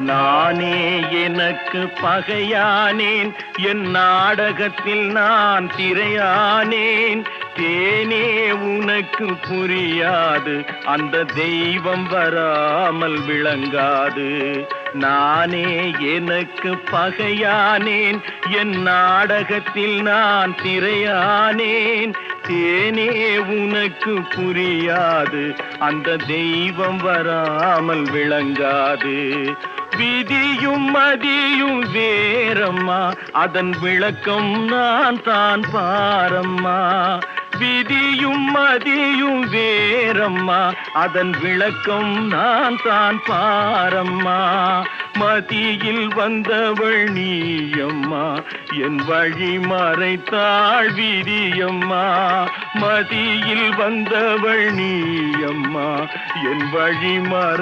நானே எனக்கு பகையானேன், என் நாடகத்தில் நான் திரையானேன். தேனே உனக்கு புரியாது, அந்த தெய்வம் வராமல் விளங்காது. நானே எனக்கு பகையானேன், என் நாடகத்தில் நான் திரையானேன். தேனே உனக்கு புரியாது, அந்த தெய்வம் வராமல் விளங்காது. விதியும் மதியும் வேறம்மா, அதன் விளக்கம் நான் தான் பாரம்மா. விதியும் மதியும் வேறம்மா, அதன் விளக்கம் நான் தான் பாரம்மா. மதியில் வந்தவள் நீயம்மா, என் வழி மறைத்தாள் விதியம்மா. மதியில் வந்தவள் நீயம்மா, என் வழி மறை